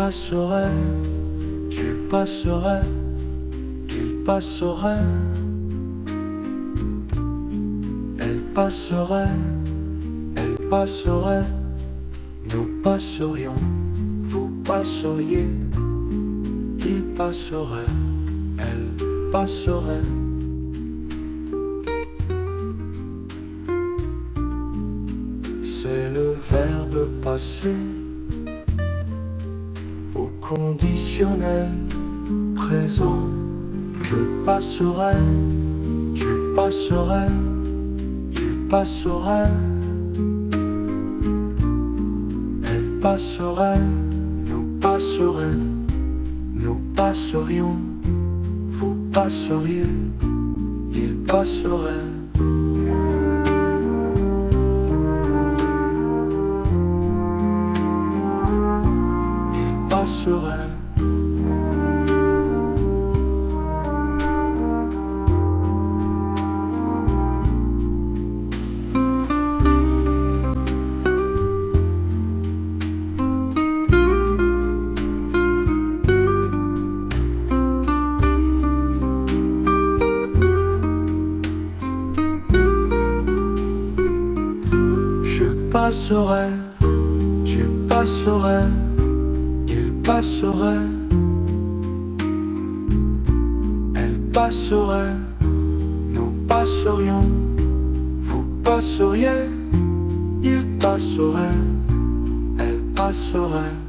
passerait, tu passerais, il passerait, elle passerait, elle passerait, nous passerions, vous passeriez, il passerait, elle passerait. C'est le verbe passé au conditionnel présent. Je passerai, tu passerais, il passerait, elle passerait, nous passerions, vous passeriez, il passerait. Je passerai, tu passerais, il passerait, elle passerait, nous passerions, vous passeriez, il passerait, elle passerait.